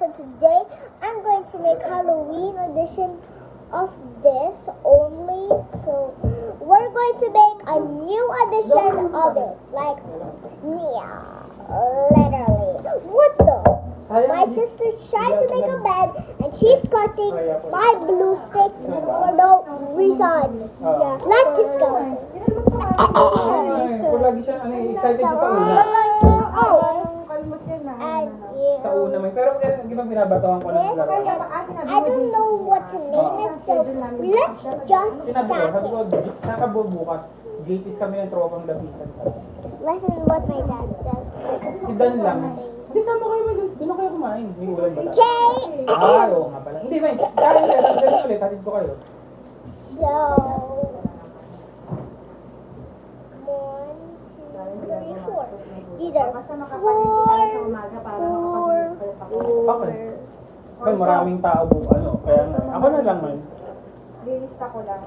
So today I'm going to make Halloween edition of this only. So we're going to make a new edition of it. Like, yeah, literally. What the? My sister's trying to make a bed and she's cutting my blue stick for no reason. Let's just go. Kung lagi siya, excited siya sa una. Sa una may. Pero di ba binabatawan ko lang laro? I don't know what to name it, so let's just Sinabi ko, stack sabi ko, it. nakabubukas. JT's kami ng tropang lapitan. Listen what my dad says. Si Dan lang. Hindi, sama kayo man. Doon na kayo kumain. May ulam ba tayo? Okay. Oo nga pala. Hindi, may. Kaya kayo, ganun ulit. Hatid ko kayo. So, 1, 2, 3, 4. These are 4. Okay. Well, maraming tao buka, ano. Kaya nga. Ako na lang man. Lilista ko lang.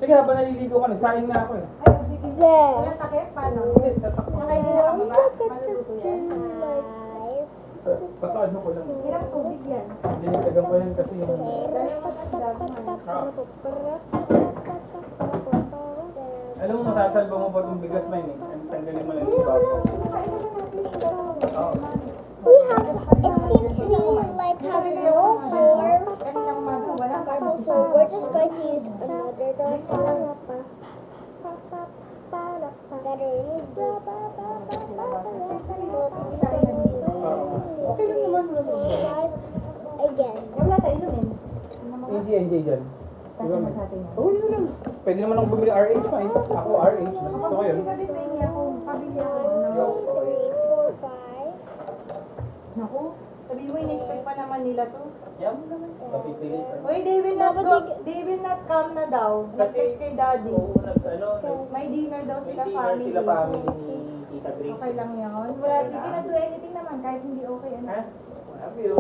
Sige, habang naliligo ka, nagsaing na ako eh. Ay, sige. There. Walang takip, paano? Hindi, tatak mo. Nakain na kami ba? Maluluto yan. Basta ano ko lang. Ilang tubig yan? Dinitagan ko yan kasi yung... Alam mo, masasalba mo pa itong bigas na yun eh. Tanggalin mo lang yung bago. Oo. We have, it seems we like have no more. Kaninang umaga, walang carbo. So we're just going to use another doll. Okay lang naman. Again. Wala tayo inumin. NJ dyan. Kasi masatin yan. Oo, yun lang. Pwede naman ako bumili RH pa eh. Ako RH. Gusto ko yun. Sabi ko yun ako, pabili ako. 3, 4, 5. Naku, sabi mo, in-expect pa naman nila to. Yan mo naman. Napipilitan. Uy, they will not come na daw. Nag-text kay daddy. Oo, May dinner daw may sila dinner family. sila family ni Tita Grace. Okay lang yun. Wala, they cannot do anything naman kahit hindi okay. Ano? Ha? Love you.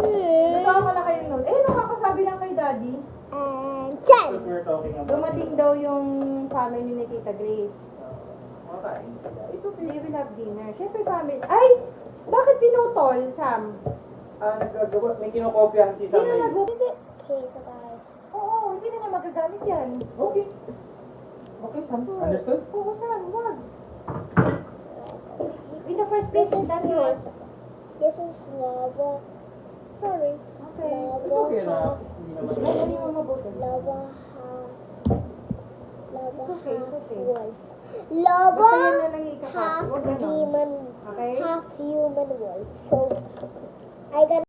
Nagawa ko na kayo note. Eh, nakakasabi lang kay daddy. And That's 10. what we're talking about. Dumating daw yung family ni Tita Grace. Makain sila. It's okay. They will have dinner. Siyempre family. Ay! Bakit pinutol, Sam? Nagagawa. May kinokopyahan si Sino Samuel. Okay, so guys. Oo, hindi na na magagamit yan. Okay. Okay, Sam. Understood? Oo, Sam, wag. In the first place, that's yours. This is lava. Sorry. Okay. It's okay na. Lava. Hindi naman. Ano yung mabuti? Lava half. Lava It's okay, it's half okay. wolf. Basta yan Lava na lang ikakasya. half Huwag ganon. demon. Okay? Half human wolf. So I got